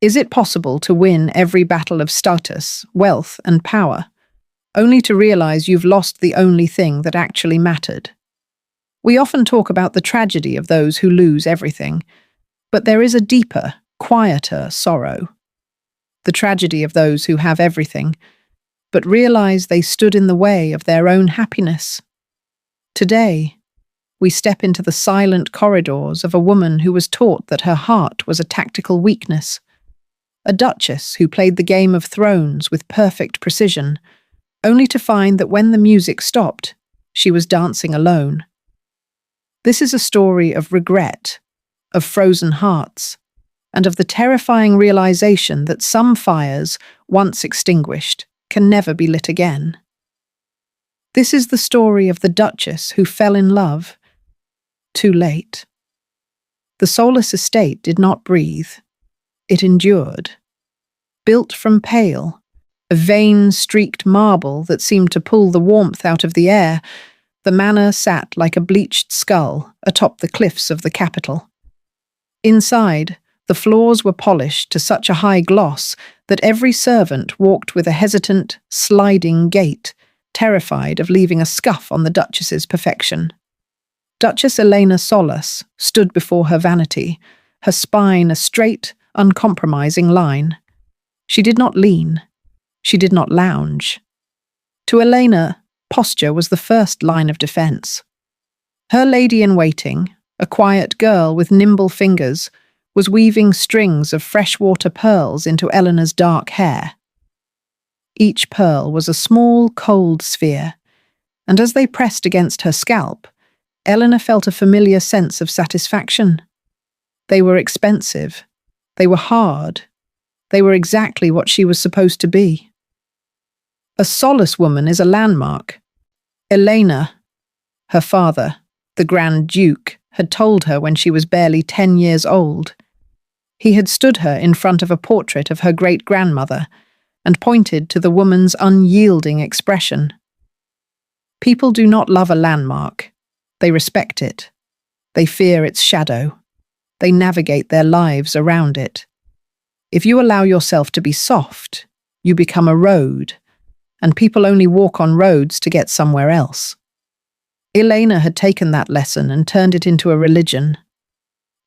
Is it possible to win every battle of status, wealth, and power, only to realize you've lost the only thing that actually mattered? We often talk about the tragedy of those who lose everything, but there is a deeper, quieter sorrow. The tragedy of those who have everything, but realize they stood in the way of their own happiness. Today, we step into the silent corridors of a woman who was taught that her heart was a tactical weakness, a duchess who played the Game of Thrones with perfect precision, only to find that when the music stopped, she was dancing alone. This is a story of regret, of frozen hearts, and of the terrifying realization that some fires, once extinguished, can never be lit again. This is the story of the Duchess who fell in love too late. The soulless estate did not breathe. It endured. Built from pale, a vein-streaked marble that seemed to pull the warmth out of the air, the manor sat like a bleached skull atop the cliffs of the capital. Inside, the floors were polished to such a high gloss that every servant walked with a hesitant, sliding gait, terrified of leaving a scuff on the Duchess's perfection. Duchess Elena Solis stood before her vanity, her spine a straight, uncompromising line. She did not lean. She did not lounge. To Elena, posture was the first line of defense. Her lady-in-waiting, a quiet girl with nimble fingers, was weaving strings of freshwater pearls into Eleanor's dark hair. Each pearl was a small, cold sphere, and as they pressed against her scalp, Eleanor felt a familiar sense of satisfaction. They were expensive. They were hard. They were exactly what she was supposed to be. A Solis woman is a landmark. Elena, her father, the Grand Duke, had told her when she was barely 10 years old. He had stood her in front of a portrait of her great-grandmother and pointed to the woman's unyielding expression. People do not love a landmark. They respect it. They fear its shadow. They navigate their lives around it. If you allow yourself to be soft, you become a road, and people only walk on roads to get somewhere else. Elena had taken that lesson and turned it into a religion.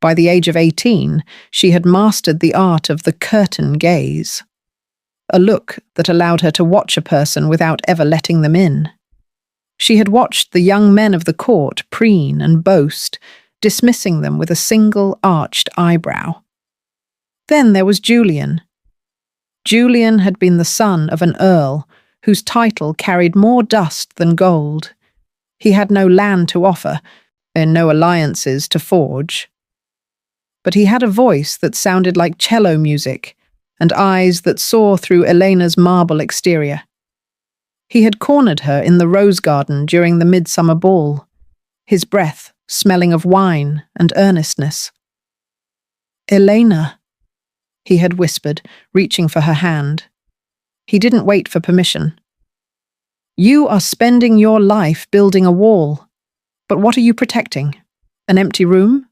By the age of 18, she had mastered the art of the curtain gaze, a look that allowed her to watch a person without ever letting them in. She had watched the young men of the court preen and boast, dismissing them with a single arched eyebrow. Then there was Julian. Julian had been the son of an earl whose title carried more dust than gold. He had no land to offer, and no alliances to forge. But he had a voice that sounded like cello music, and eyes that saw through Elena's marble exterior. He had cornered her in the rose garden during the midsummer ball, his breath smelling of wine and earnestness. "Elena," he had whispered, reaching for her hand. He didn't wait for permission. "You are spending your life building a wall. But what are you protecting? An empty room?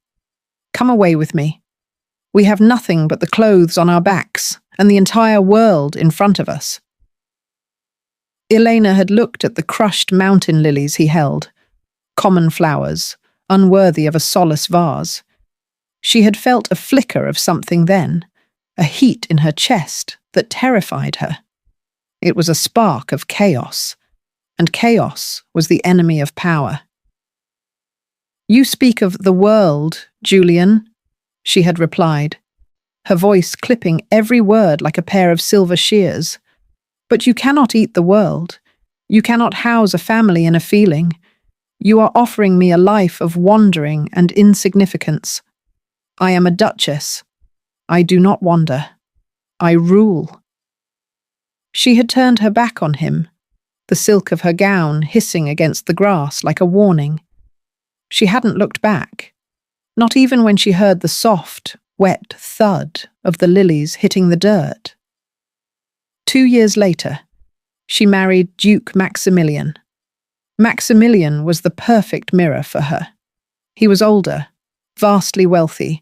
Come away with me. We have nothing but the clothes on our backs and the entire world in front of us." Elena had looked at the crushed mountain lilies he held, common flowers, unworthy of a Solis vase. She had felt a flicker of something then, a heat in her chest that terrified her. It was a spark of chaos, and chaos was the enemy of power. "You speak of the world, Julian," she had replied, her voice clipping every word like a pair of silver shears. "But you cannot eat the world. You cannot house a family and a feeling. You are offering me a life of wandering and insignificance. I am a duchess. I do not wander. I rule." She had turned her back on him, the silk of her gown hissing against the grass like a warning. She hadn't looked back, not even when she heard the soft, wet thud of the lilies hitting the dirt. 2 years later, she married Duke Maximilian. Maximilian was the perfect mirror for her. He was older, vastly wealthy,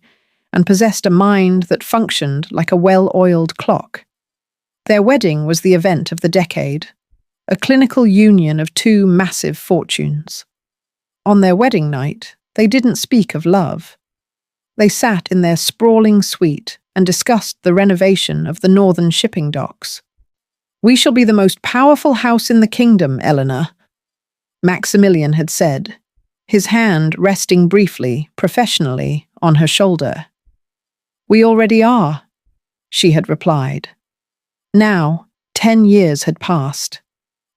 and possessed a mind that functioned like a well-oiled clock. Their wedding was the event of the decade, a clinical union of two massive fortunes. On their wedding night, they didn't speak of love. They sat in their sprawling suite and discussed the renovation of the northern shipping docks. "We shall be the most powerful house in the kingdom, Eleanor," Maximilian had said, his hand resting briefly, professionally, on her shoulder. "We already are," she had replied. Now, 10 years had passed.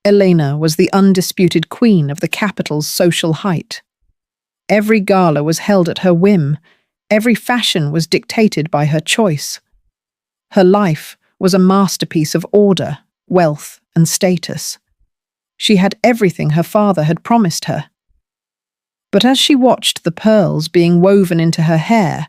Elena was the undisputed queen of the capital's social height. Every gala was held at her whim. Every fashion was dictated by her choice. Her life was a masterpiece of order, wealth, and status. She had everything her father had promised her. But as she watched the pearls being woven into her hair,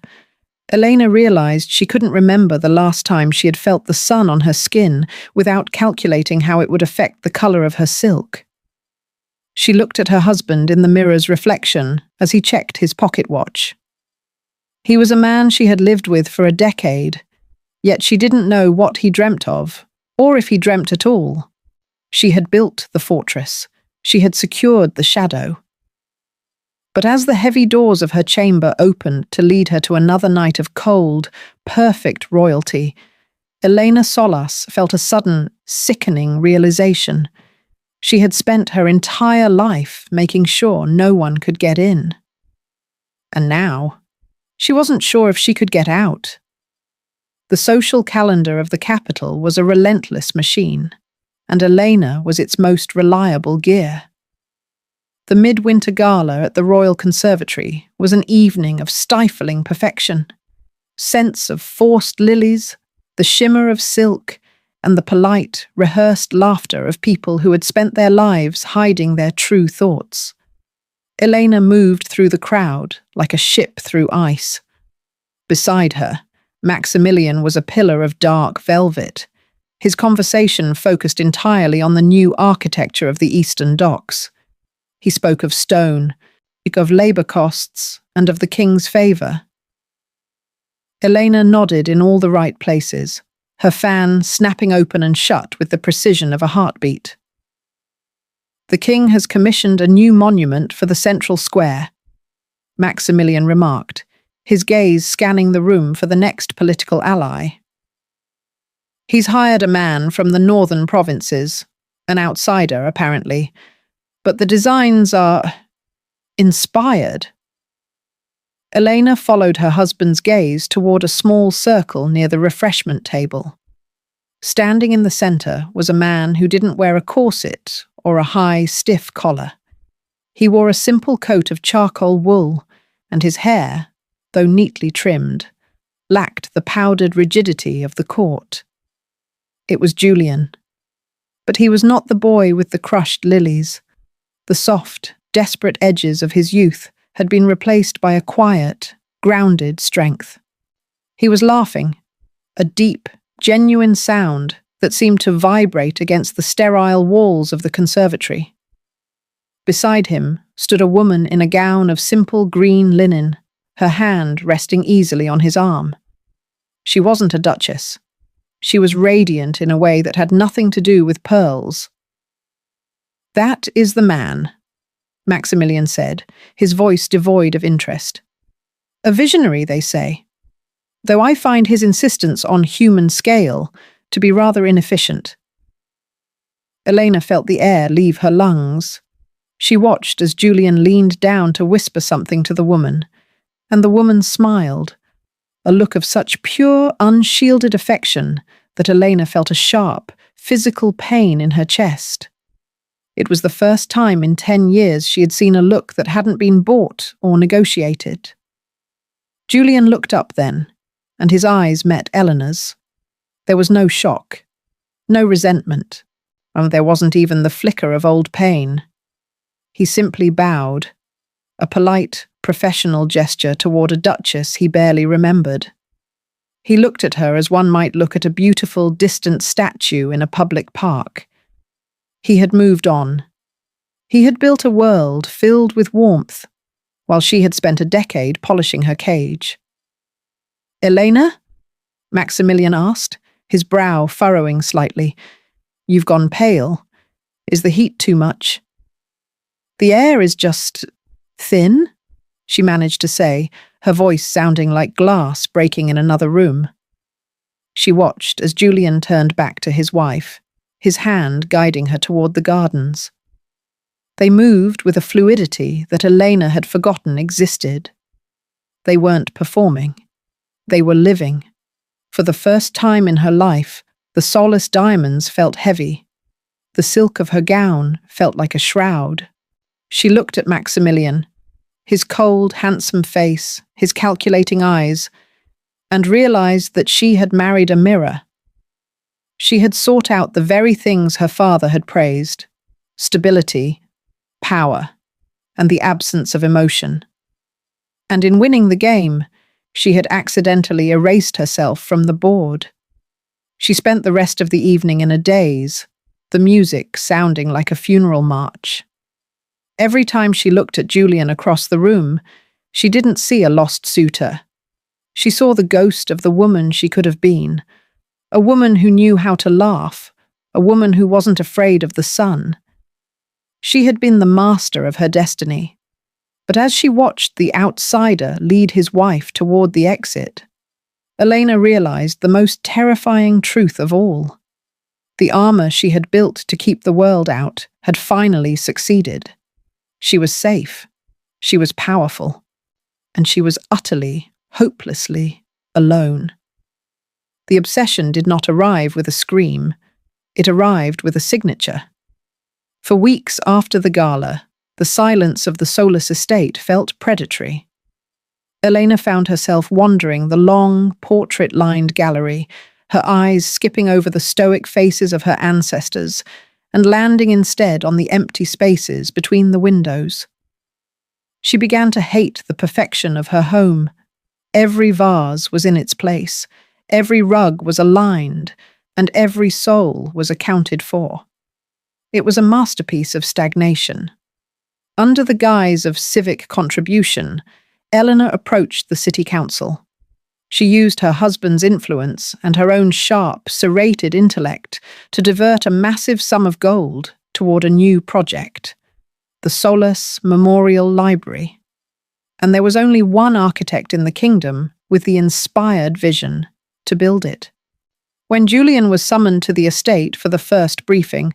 Elena realized she couldn't remember the last time she had felt the sun on her skin without calculating how it would affect the color of her silk. She looked at her husband in the mirror's reflection as he checked his pocket watch. He was a man she had lived with for a decade, yet she didn't know what he dreamt of, or if he dreamt at all. She had built the fortress. She had secured the shadow. But as the heavy doors of her chamber opened to lead her to another night of cold, perfect royalty, Elena Solas felt a sudden, sickening realization. She had spent her entire life making sure no one could get in. And now, she wasn't sure if she could get out. The social calendar of the capital was a relentless machine, and Elena was its most reliable gear. The midwinter gala at the Royal Conservatory was an evening of stifling perfection. Scents of forced lilies, the shimmer of silk, and the polite, rehearsed laughter of people who had spent their lives hiding their true thoughts. Elena moved through the crowd like a ship through ice. Beside her, Maximilian was a pillar of dark velvet. His conversation focused entirely on the new architecture of the Eastern Docks. He spoke of stone, of labour costs, and of the king's favour. Elena nodded in all the right places, her fan snapping open and shut with the precision of a heartbeat. "The king has commissioned a new monument for the central square," Maximilian remarked, his gaze scanning the room for the next political ally. "He's hired a man from the northern provinces, an outsider, apparently, but the designs are inspired." Elena followed her husband's gaze toward a small circle near the refreshment table. Standing in the center was a man who didn't wear a corset or a high, stiff collar. He wore a simple coat of charcoal wool, and his hair, though neatly trimmed, lacked the powdered rigidity of the court. It was Julian. But he was not the boy with the crushed lilies. The soft, desperate edges of his youth had been replaced by a quiet, grounded strength. He was laughing, a deep, genuine sound that seemed to vibrate against the sterile walls of the conservatory. Beside him stood a woman in a gown of simple green linen, her hand resting easily on his arm. She wasn't a duchess. She was radiant in a way that had nothing to do with pearls. "That is the man," Maximilian said, his voice devoid of interest. "A visionary, they say, though I find his insistence on human scale to be rather inefficient." Elena felt the air leave her lungs. She watched as Julian leaned down to whisper something to the woman, and the woman smiled, a look of such pure, unshielded affection that Elena felt a sharp, physical pain in her chest. It was the first time in 10 years she had seen a look that hadn't been bought or negotiated. Julian looked up then, and his eyes met Eleanor's. There was no shock, no resentment, and there wasn't even the flicker of old pain. He simply bowed, a polite, professional gesture toward a duchess he barely remembered. He looked at her as one might look at a beautiful, distant statue in a public park. He had moved on. He had built a world filled with warmth, while she had spent a decade polishing her cage. Elena? Maximilian asked, his brow furrowing slightly. You've gone pale. Is the heat too much? The air is just thin, she managed to say, her voice sounding like glass breaking in another room. She watched as Julian turned back to his wife, his hand guiding her toward the gardens. They moved with a fluidity that Elena had forgotten existed. They weren't performing. They were living. For the first time in her life, the soulless diamonds felt heavy. The silk of her gown felt like a shroud. She looked at Maximilian, his cold, handsome face, his calculating eyes, and realized that she had married a mirror. She had sought out the very things her father had praised: stability, power, and the absence of emotion. And in winning the game, she had accidentally erased herself from the board. She spent the rest of the evening in a daze, the music sounding like a funeral march. Every time she looked at Julian across the room, she didn't see a lost suitor. She saw the ghost of the woman she could have been, a woman who knew how to laugh, a woman who wasn't afraid of the sun. She had been the master of her destiny. But as she watched the outsider lead his wife toward the exit, Elena realized the most terrifying truth of all. The armor she had built to keep the world out had finally succeeded. She was safe, she was powerful, and she was utterly, hopelessly alone. The obsession did not arrive with a scream, it arrived with a signature. For weeks after the gala, the silence of the soulless estate felt predatory. Elena found herself wandering the long, portrait-lined gallery, her eyes skipping over the stoic faces of her ancestors and landing instead on the empty spaces between the windows. She began to hate the perfection of her home. Every vase was in its place, every rug was aligned, and every soul was accounted for. It was a masterpiece of stagnation. Under the guise of civic contribution, Eleanor approached the city council. She used her husband's influence and her own sharp, serrated intellect to divert a massive sum of gold toward a new project, the Solace Memorial Library. And there was only one architect in the kingdom with the inspired vision to build it. When Julian was summoned to the estate for the first briefing,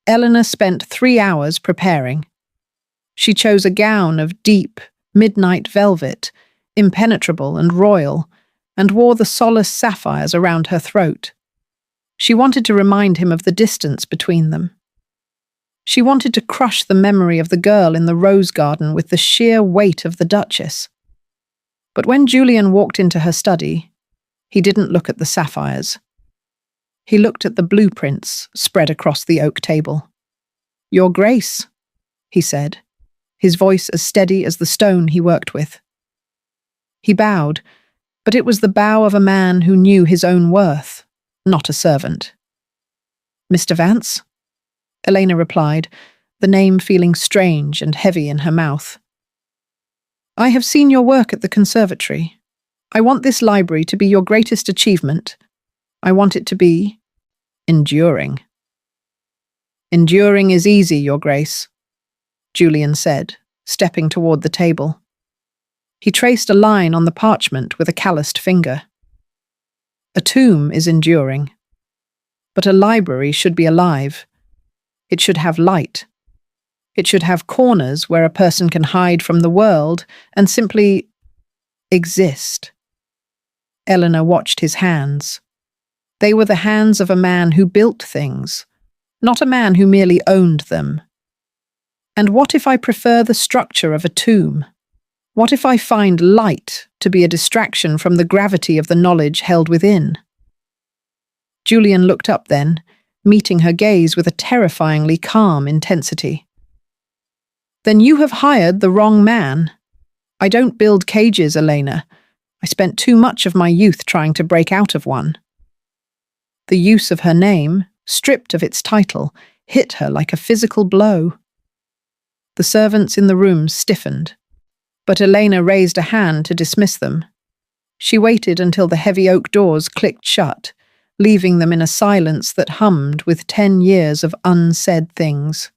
Eleanor spent 3 hours preparing. She chose a gown of deep, midnight velvet, impenetrable and royal, and wore the Solace sapphires around her throat. She wanted to remind him of the distance between them. She wanted to crush the memory of the girl in the rose garden with the sheer weight of the Duchess. But when Julian walked into her study, he didn't look at the sapphires. He looked at the blueprints spread across the oak table. "Your Grace," he said, his voice as steady as the stone he worked with. He bowed, but it was the bow of a man who knew his own worth, not a servant. "Mr. Vance?" Elena replied, the name feeling strange and heavy in her mouth. "I have seen your work at the conservatory. I want this library to be your greatest achievement. I want it to be enduring." "Enduring is easy, Your Grace," Julian said, stepping toward the table. He traced a line on the parchment with a calloused finger. "A tomb is enduring, but a library should be alive. It should have light. It should have corners where a person can hide from the world and simply exist." Eleanor watched his hands. They were the hands of a man who built things, not a man who merely owned them. "And what if I prefer the structure of a tomb? What if I find light to be a distraction from the gravity of the knowledge held within?" Julian looked up then, meeting her gaze with a terrifyingly calm intensity. "Then you have hired the wrong man. I don't build cages, Elena. I spent too much of my youth trying to break out of one." The use of her name, stripped of its title, hit her like a physical blow. The servants in the room stiffened, but Elena raised a hand to dismiss them. She waited until the heavy oak doors clicked shut, leaving them in a silence that hummed with 10 years of unsaid things.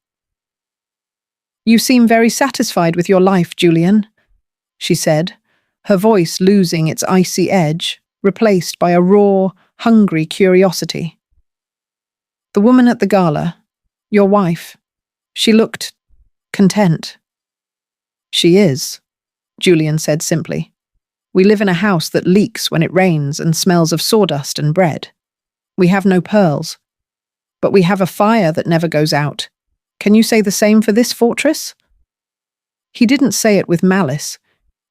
"You seem very satisfied with your life, Julian," she said, her voice losing its icy edge, replaced by a raw, hungry curiosity. "The woman at the gala, your wife, she looked content." "She is," Julian said simply. "We live in a house that leaks when it rains and smells of sawdust and bread. We have no pearls, but we have a fire that never goes out. Can you say the same for this fortress?" He didn't say it with malice.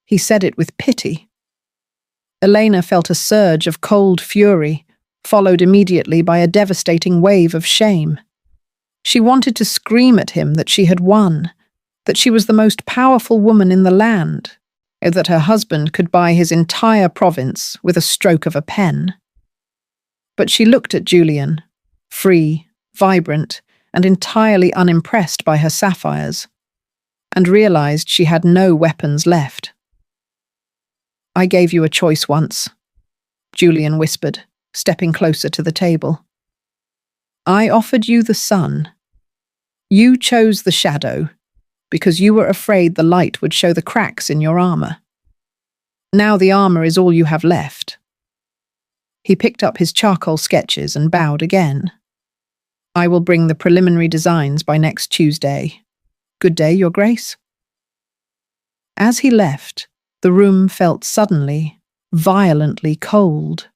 He said it with pity. Elena felt a surge of cold fury, followed immediately by a devastating wave of shame. She wanted to scream at him that she had won, that she was the most powerful woman in the land, that her husband could buy his entire province with a stroke of a pen. But she looked at Julian, free, vibrant, and entirely unimpressed by her sapphires, and realized she had no weapons left. "I gave you a choice once," Julian whispered, stepping closer to the table. "I offered you the sun. You chose the shadow because you were afraid the light would show the cracks in your armor. Now the armor is all you have left." He picked up his charcoal sketches and bowed again. "I will bring the preliminary designs by next Tuesday. Good day, Your Grace." As he left, the room felt suddenly, violently cold.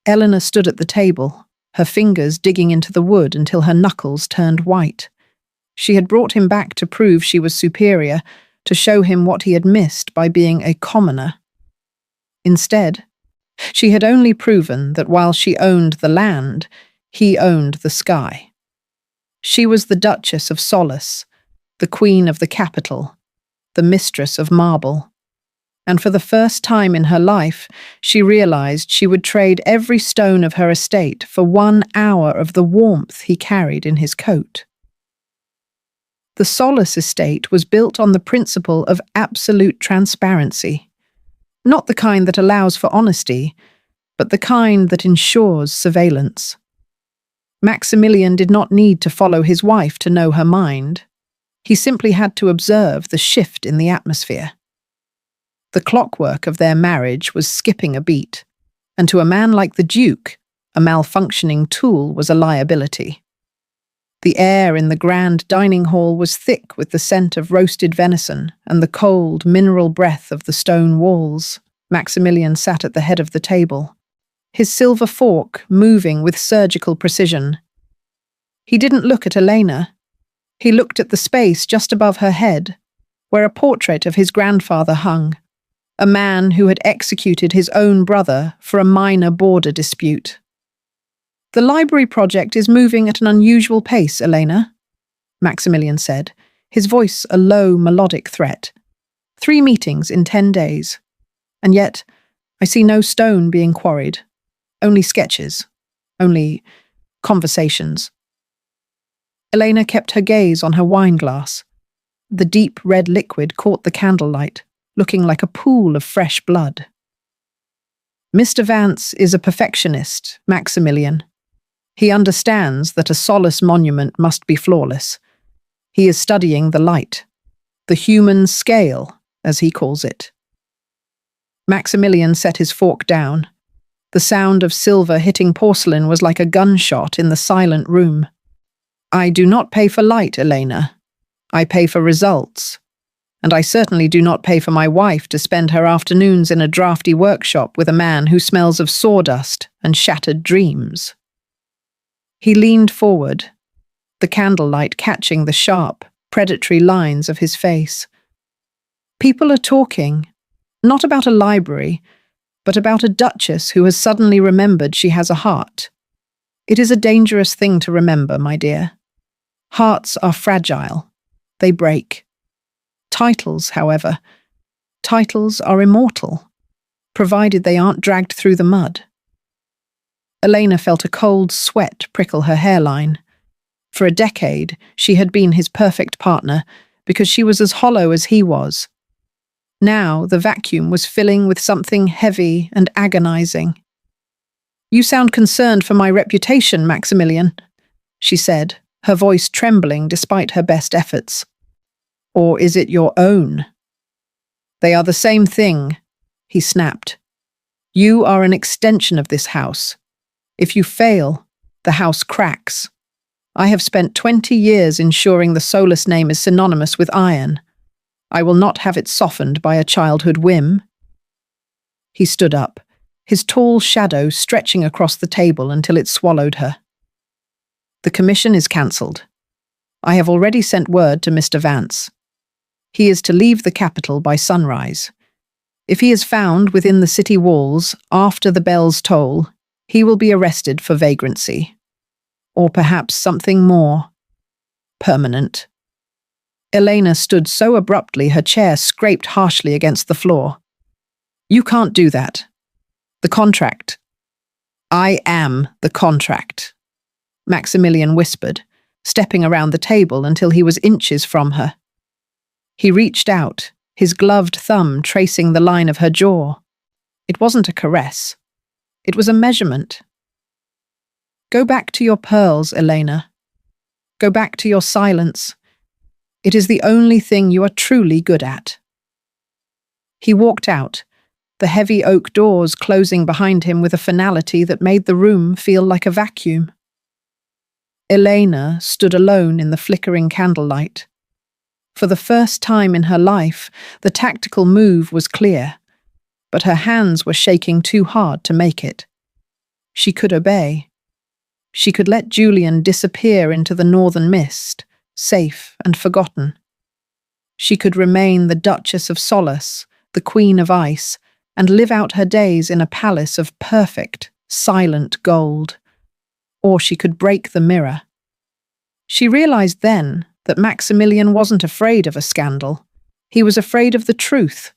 Eleanor stood at the table, her fingers digging into the wood until her knuckles turned white. She had brought him back to prove she was superior, to show him what he had missed by being a commoner. Instead, she had only proven that while she owned the land, he owned the sky. She was the Duchess of Solace, the Queen of the Capital, the Mistress of Marble. And for the first time in her life, she realized she would trade every stone of her estate for 1 hour of the warmth he carried in his coat. The Solace estate was built on the principle of absolute transparency, not the kind that allows for honesty, but the kind that ensures surveillance. Maximilian did not need to follow his wife to know her mind. He simply had to observe the shift in the atmosphere. The clockwork of their marriage was skipping a beat, and to a man like the Duke, a malfunctioning tool was a liability. The air in the grand dining hall was thick with the scent of roasted venison and the cold, mineral breath of the stone walls. Maximilian sat at the head of the table, his silver fork moving with surgical precision. He didn't look at Elena. He looked at the space just above her head, where a portrait of his grandfather hung, a man who had executed his own brother for a minor border dispute. "The library project is moving at an unusual pace, Elena," Maximilian said, his voice a low, melodic threat. 3 meetings in 10 days. And yet, I see no stone being quarried. Only sketches. Only conversations. Elena kept her gaze on her wineglass. The deep red liquid caught the candlelight, looking like a pool of fresh blood. "Mr. Vance is a perfectionist, Maximilian. He understands that a Solace monument must be flawless. He is studying the light, the human scale, as he calls it." Maximilian set his fork down. The sound of silver hitting porcelain was like a gunshot in the silent room. "I do not pay for light, Elena. I pay for results. And I certainly do not pay for my wife to spend her afternoons in a drafty workshop with a man who smells of sawdust and shattered dreams." He leaned forward, the candlelight catching the sharp, predatory lines of his face. "People are talking, not about a library, but about a duchess who has suddenly remembered she has a heart. It is a dangerous thing to remember, my dear. Hearts are fragile. They break. Titles, however, titles are immortal, provided they aren't dragged through the mud." Elena felt a cold sweat prickle her hairline. For a decade, she had been his perfect partner because she was as hollow as he was. Now the vacuum was filling with something heavy and agonizing. "You sound concerned for my reputation, Maximilian," she said, her voice trembling despite her best efforts. "Or is it your own?" "They are the same thing," he snapped. "You are an extension of this house. If you fail, the house cracks. I have spent 20 years ensuring the Solus name is synonymous with iron. I will not have it softened by a childhood whim." He stood up, his tall shadow stretching across the table until it swallowed her. "The commission is cancelled. I have already sent word to Mr. Vance. He is to leave the capital by sunrise. If he is found within the city walls after the bells toll, he will be arrested for vagrancy. Or perhaps something more permanent." Elena stood so abruptly her chair scraped harshly against the floor. "You can't do that. The contract." "I am the contract," Maximilian whispered, stepping around the table until he was inches from her. He reached out, his gloved thumb tracing the line of her jaw. It wasn't a caress. It was a measurement. "Go back to your pearls, Elena. Go back to your silence. It is the only thing you are truly good at." He walked out, the heavy oak doors closing behind him with a finality that made the room feel like a vacuum. Elena stood alone in the flickering candlelight. For the first time in her life, the tactical move was clear, but her hands were shaking too hard to make it. She could obey. She could let Julian disappear into the northern mist, safe and forgotten. She could remain the Duchess of Solace, the Queen of Ice, and live out her days in a palace of perfect, silent gold. Or she could break the mirror. She realized then that Maximilian wasn't afraid of a scandal. He was afraid of the truth,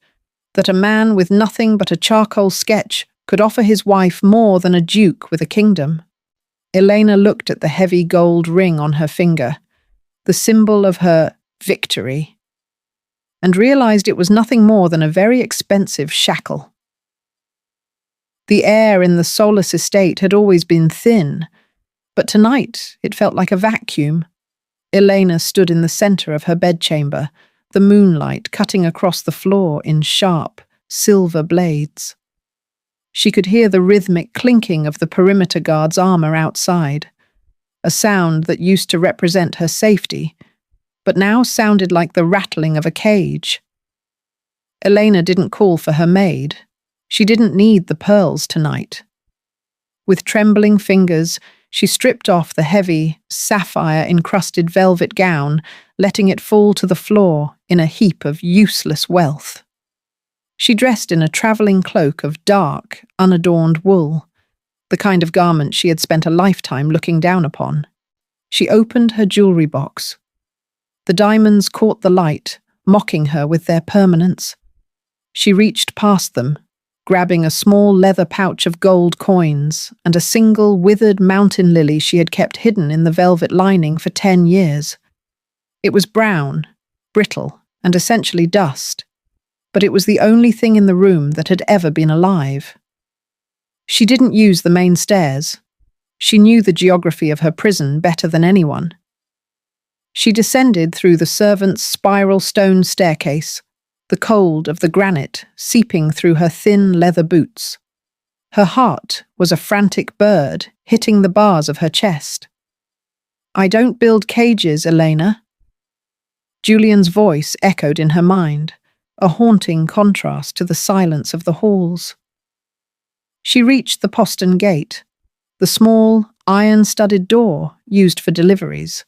that a man with nothing but a charcoal sketch could offer his wife more than a duke with a kingdom. Elena looked at the heavy gold ring on her finger, the symbol of her victory, and realized it was nothing more than a very expensive shackle. The air in the Solus estate had always been thin, but tonight it felt like a vacuum. Elena stood in the center of her bedchamber, the moonlight cutting across the floor in sharp, silver blades. She could hear the rhythmic clinking of the perimeter guard's armor outside, a sound that used to represent her safety, but now sounded like the rattling of a cage. Elena didn't call for her maid. She didn't need the pearls tonight. With trembling fingers, she stripped off the heavy, sapphire-encrusted velvet gown, letting it fall to the floor in a heap of useless wealth. She dressed in a travelling cloak of dark, unadorned wool, the kind of garment she had spent a lifetime looking down upon. She opened her jewelry box. The diamonds caught the light, mocking her with their permanence. She reached past them, grabbing a small leather pouch of gold coins and a single withered mountain lily she had kept hidden in the velvet lining for 10 years. It was brown, brittle, and essentially dust, but it was the only thing in the room that had ever been alive. She didn't use the main stairs. She knew the geography of her prison better than anyone. She descended through the servants' spiral stone staircase, the cold of the granite seeping through her thin leather boots. Her heart was a frantic bird hitting the bars of her chest. "I don't build cages, Elena." Julian's voice echoed in her mind, a haunting contrast to the silence of the halls. She reached the postern gate, the small, iron-studded door used for deliveries.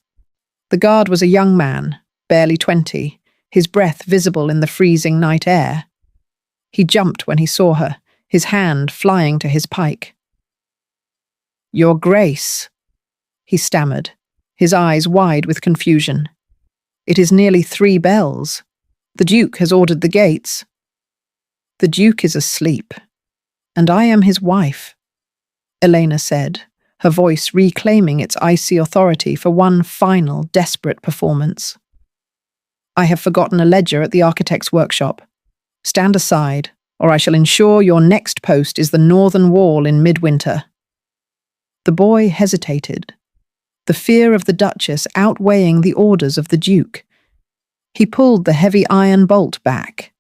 The guard was a young man, barely 20, his breath visible in the freezing night air. He jumped when he saw her, his hand flying to his pike. "Your Grace," he stammered, his eyes wide with confusion. "It is nearly 3 bells. The Duke has ordered the gates." "The Duke is asleep, and I am his wife," Elena said, her voice reclaiming its icy authority for one final, desperate performance. "I have forgotten a ledger at the architect's workshop. Stand aside, or I shall ensure your next post is the northern wall in midwinter." The boy hesitated, the fear of the Duchess outweighing the orders of the Duke. He pulled the heavy iron bolt back.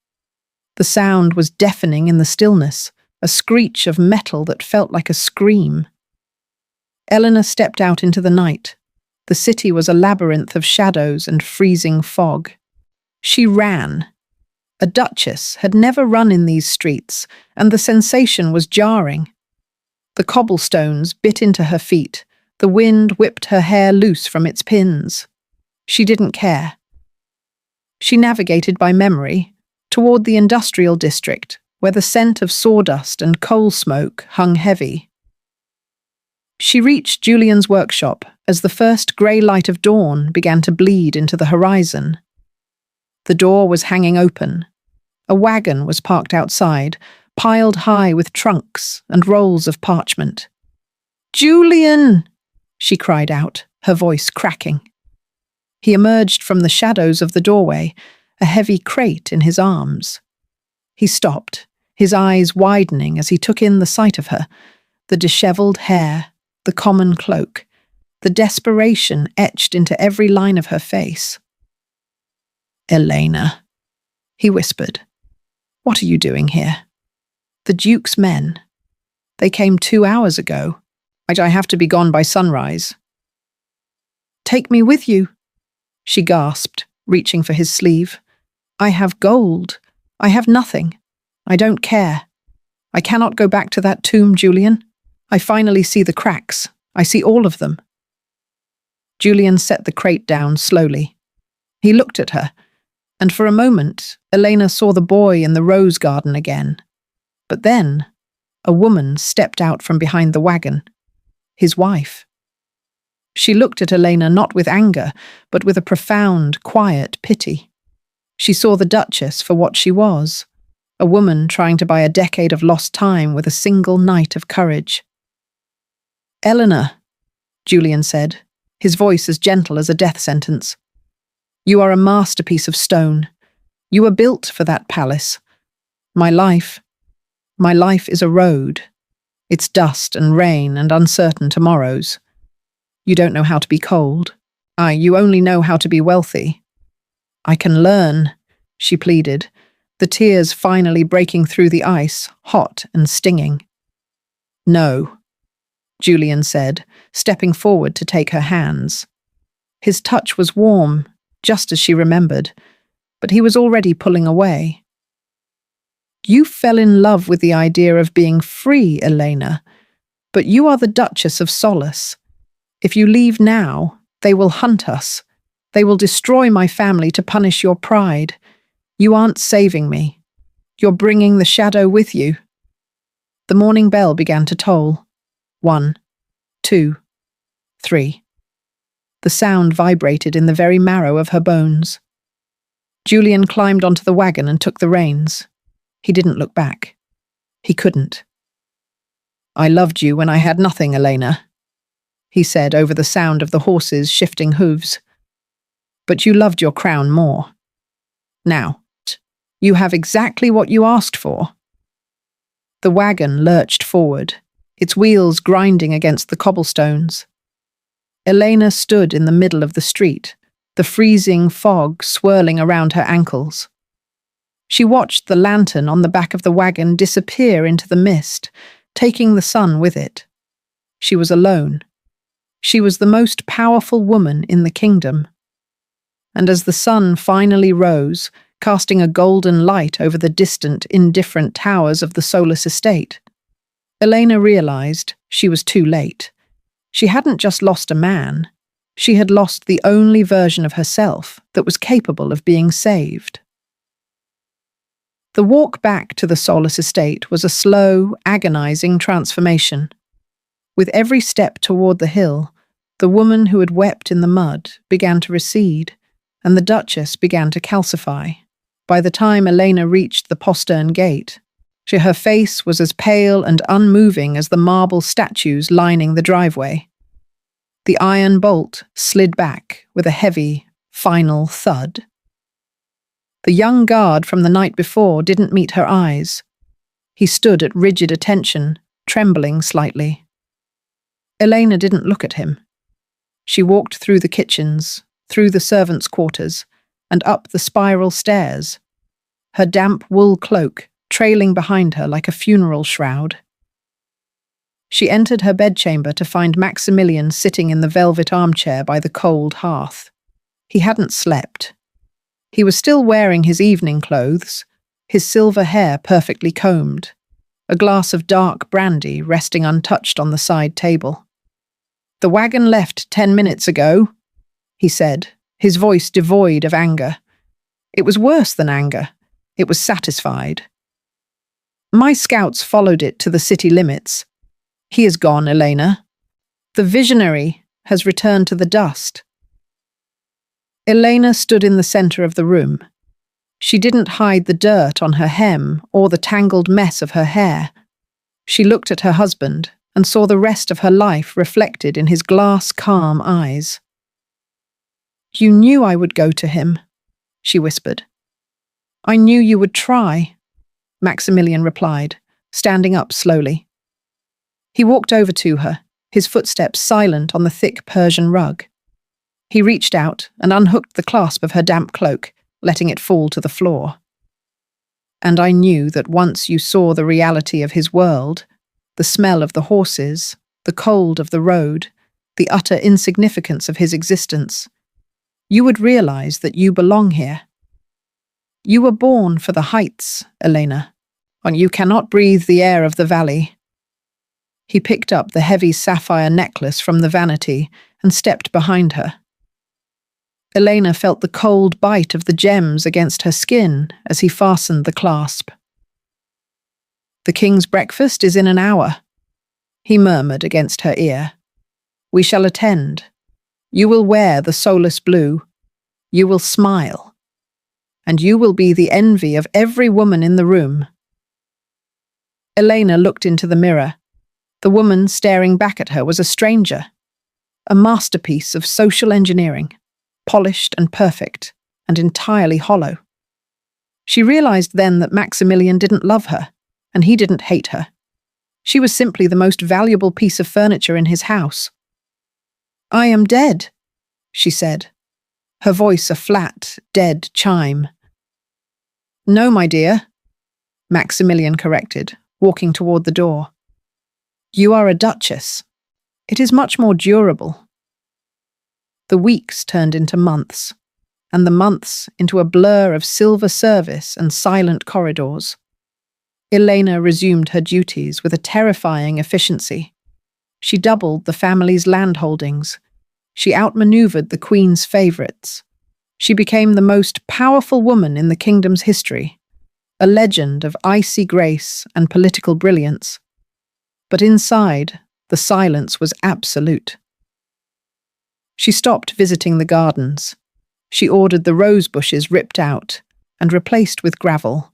The sound was deafening in the stillness, a screech of metal that felt like a scream. Eleanor stepped out into the night. The city was a labyrinth of shadows and freezing fog. She ran. A duchess had never run in these streets, and the sensation was jarring. The cobblestones bit into her feet. The wind whipped her hair loose from its pins. She didn't care. She navigated by memory toward the industrial district, where the scent of sawdust and coal smoke hung heavy. She reached Julian's workshop as the first grey light of dawn began to bleed into the horizon. The door was hanging open. A wagon was parked outside, piled high with trunks and rolls of parchment. "Julian!" she cried out, her voice cracking. He emerged from the shadows of the doorway, a heavy crate in his arms. He stopped, his eyes widening as he took in the sight of her, the dishevelled hair, the common cloak, the desperation etched into every line of her face. "Elena," he whispered. "What are you doing here?" "The Duke's men. They came 2 hours ago. I have to be gone by sunrise." "Take me with you," she gasped, reaching for his sleeve. "I have gold. I have nothing. I don't care. I cannot go back to that tomb, Julian. I finally see the cracks. I see all of them." Julian set the crate down slowly. He looked at her, and for a moment, Elena saw the boy in the rose garden again. But then, a woman stepped out from behind the wagon. His wife. She looked at Elena not with anger, but with a profound, quiet pity. She saw the Duchess for what she was, a woman trying to buy a decade of lost time with a single night of courage. "Eleanor," Julian said, his voice as gentle as a death sentence. "You are a masterpiece of stone. You were built for that palace. My life is a road. It's dust and rain and uncertain tomorrows. You don't know how to be cold. You only know how to be wealthy." "I can learn," she pleaded, the tears finally breaking through the ice, hot and stinging. "No," Julian said, stepping forward to take her hands. His touch was warm, just as she remembered, but he was already pulling away. "You fell in love with the idea of being free, Elena, but you are the Duchess of Solace. If you leave now, they will hunt us. They will destroy my family to punish your pride. You aren't saving me. You're bringing the shadow with you." The morning bell began to toll. 1, 2, 3. The sound vibrated in the very marrow of her bones. Julian climbed onto the wagon and took the reins. He didn't look back. He couldn't. "I loved you when I had nothing, Elena," he said over the sound of the horses' shifting hooves. "But you loved your crown more. Now, you have exactly what you asked for." The wagon lurched forward, its wheels grinding against the cobblestones. Elena stood in the middle of the street, the freezing fog swirling around her ankles. She watched the lantern on the back of the wagon disappear into the mist, taking the sun with it. She was alone. She was the most powerful woman in the kingdom. And as the sun finally rose, casting a golden light over the distant, indifferent towers of the Solus estate, Elena realized she was too late. She hadn't just lost a man. She had lost the only version of herself that was capable of being saved. The walk back to the Solus estate was a slow, agonizing transformation. With every step toward the hill, the woman who had wept in the mud began to recede, and the Duchess began to calcify. By the time Elena reached the postern gate, her face was as pale and unmoving as the marble statues lining the driveway. The iron bolt slid back with a heavy, final thud. The young guard from the night before didn't meet her eyes. He stood at rigid attention, trembling slightly. Elena didn't look at him. She walked through the kitchens, through the servants' quarters, and up the spiral stairs, her damp wool cloak trailing behind her like a funeral shroud. She entered her bedchamber to find Maximilian sitting in the velvet armchair by the cold hearth. He hadn't slept. He was still wearing his evening clothes, his silver hair perfectly combed, a glass of dark brandy resting untouched on the side table. "The wagon left 10 minutes ago," he said, his voice devoid of anger. It was worse than anger. It was satisfied. "My scouts followed it to the city limits. He is gone, Elena. The visionary has returned to the dust." Elena stood in the center of the room. She didn't hide the dirt on her hem or the tangled mess of her hair. She looked at her husband and saw the rest of her life reflected in his glass, calm eyes. "You knew I would go to him," she whispered. "I knew you would try," Maximilian replied, standing up slowly. He walked over to her, his footsteps silent on the thick Persian rug. He reached out and unhooked the clasp of her damp cloak, letting it fall to the floor. "And I knew that once you saw the reality of his world, the smell of the horses, the cold of the road, the utter insignificance of his existence, you would realize that you belong here. You were born for the heights, Elena, and you cannot breathe the air of the valley." He picked up the heavy sapphire necklace from the vanity and stepped behind her. Elena felt the cold bite of the gems against her skin as he fastened the clasp. "The king's breakfast is in an hour," he murmured against her ear. "We shall attend. You will wear the soulless blue. You will smile. And you will be the envy of every woman in the room." Elena looked into the mirror. The woman staring back at her was a stranger, a masterpiece of social engineering, polished and perfect, and entirely hollow. She realized then that Maximilian didn't love her, and he didn't hate her. She was simply the most valuable piece of furniture in his house. "I am dead," she said, her voice a flat, dead chime. "No, my dear," Maximilian corrected, walking toward the door. "You are a duchess. It is much more durable." The weeks turned into months, and the months into a blur of silver service and silent corridors. Elena resumed her duties with a terrifying efficiency. She doubled the family's land holdings. She outmaneuvered the queen's favorites. She became the most powerful woman in the kingdom's history, a legend of icy grace and political brilliance. But inside, the silence was absolute. She stopped visiting the gardens. She ordered the rose bushes ripped out and replaced with gravel.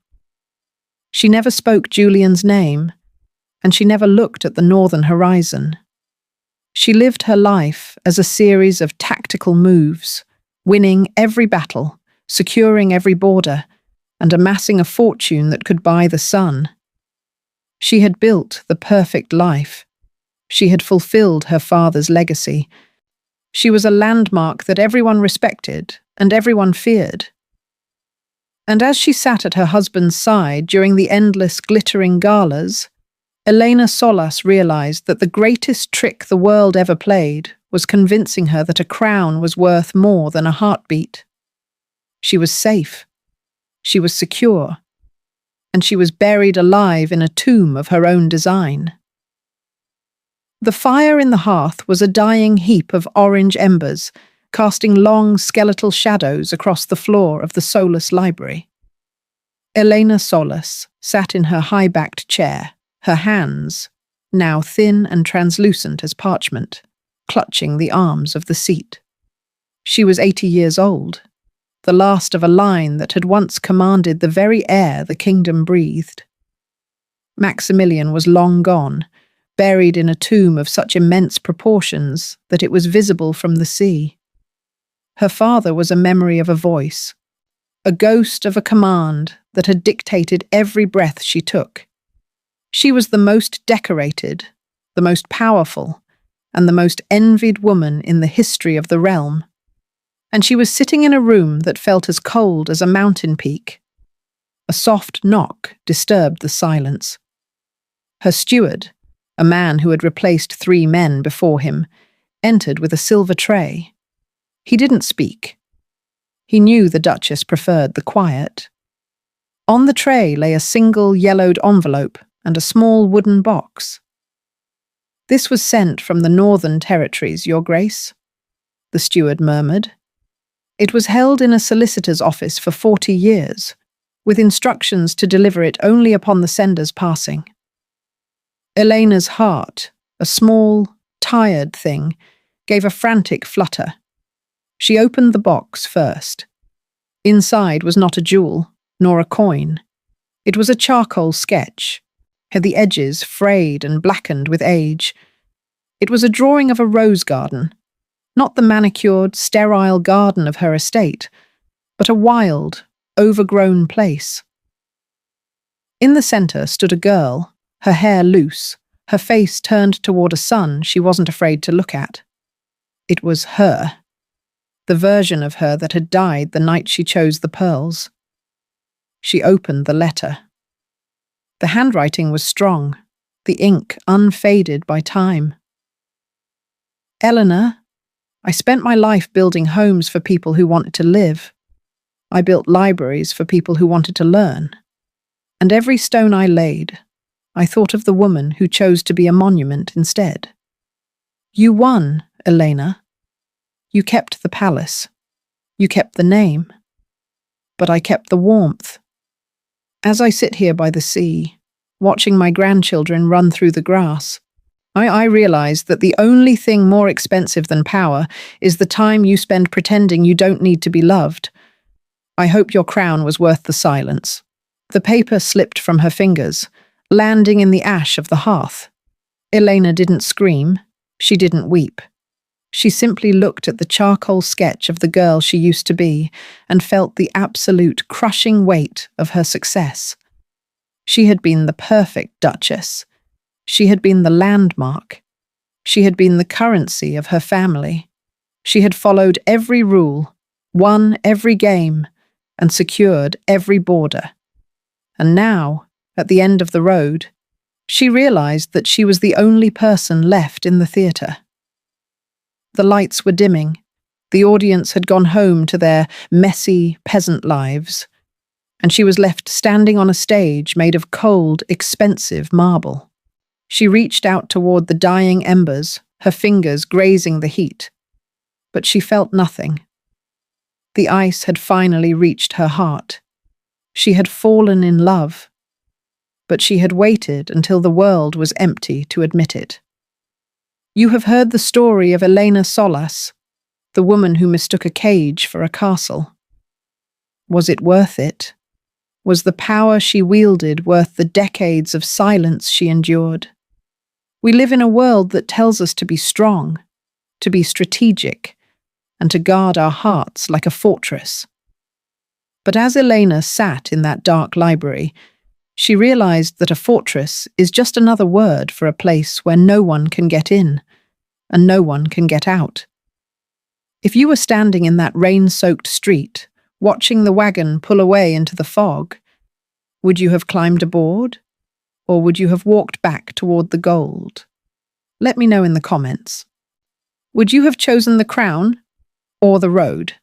She never spoke Julian's name, and she never looked at the northern horizon. She lived her life as a series of tactical moves, winning every battle, securing every border, and amassing a fortune that could buy the sun. She had built the perfect life. She had fulfilled her father's legacy. She was a landmark that everyone respected and everyone feared. And as she sat at her husband's side during the endless glittering galas, Elena Solas realized that the greatest trick the world ever played was convincing her that a crown was worth more than a heartbeat. She was safe. She was secure. And she was buried alive in a tomb of her own design. The fire in the hearth was a dying heap of orange embers, casting long skeletal shadows across the floor of the soulless library. Elena Solas sat in her high-backed chair, her hands, now thin and translucent as parchment, clutching the arms of the seat. She was 80 years old, the last of a line that had once commanded the very air the kingdom breathed. Maximilian was long gone, buried in a tomb of such immense proportions that it was visible from the sea. Her father was a memory of a voice, a ghost of a command that had dictated every breath she took. She was the most decorated, the most powerful, and the most envied woman in the history of the realm. And she was sitting in a room that felt as cold as a mountain peak. A soft knock disturbed the silence. Her steward, a man who had replaced 3 men before him, entered with a silver tray. He didn't speak. He knew the Duchess preferred the quiet. On the tray lay a single yellowed envelope and a small wooden box. "This was sent from the Northern Territories, Your Grace," the steward murmured. "It was held in a solicitor's office for 40 years, with instructions to deliver it only upon the sender's passing." Elena's heart, a small, tired thing, gave a frantic flutter. She opened the box first. Inside was not a jewel, nor a coin. It was a charcoal sketch, the edges frayed and blackened with age. It was a drawing of a rose garden, not the manicured, sterile garden of her estate, but a wild, overgrown place. In the centre stood a girl, her hair loose, her face turned toward a sun she wasn't afraid to look at. It was her, the version of her that had died the night she chose the pearls. She opened the letter. The handwriting was strong, the ink unfaded by time. "Eleanor, I spent my life building homes for people who wanted to live. I built libraries for people who wanted to learn. And every stone I laid, I thought of the woman who chose to be a monument instead. You won, Elena. You kept the palace. You kept the name. But I kept the warmth. As I sit here by the sea, watching my grandchildren run through the grass, I realize that the only thing more expensive than power is the time you spend pretending you don't need to be loved. I hope your crown was worth the silence." The paper slipped from her fingers, landing in the ash of the hearth. Elena didn't scream. She didn't weep. She simply looked at the charcoal sketch of the girl she used to be and felt the absolute crushing weight of her success. She had been the perfect Duchess. She had been the landmark. She had been the currency of her family. She had followed every rule, won every game, and secured every border. And now, at the end of the road, she realized that she was the only person left in the theatre. The lights were dimming. The audience had gone home to their messy peasant lives, and she was left standing on a stage made of cold, expensive marble. She reached out toward the dying embers, her fingers grazing the heat. But she felt nothing. The ice had finally reached her heart. She had fallen in love, but she had waited until the world was empty to admit it. You have heard the story of Elena Solas, the woman who mistook a cage for a castle. Was it worth it? Was the power she wielded worth the decades of silence she endured? We live in a world that tells us to be strong, to be strategic, and to guard our hearts like a fortress. But as Elena sat in that dark library, she realized that a fortress is just another word for a place where no one can get in, and no one can get out. If you were standing in that rain-soaked street, watching the wagon pull away into the fog, would you have climbed aboard? Or would you have walked back toward the gold? Let me know in the comments. Would you have chosen the crown or the road?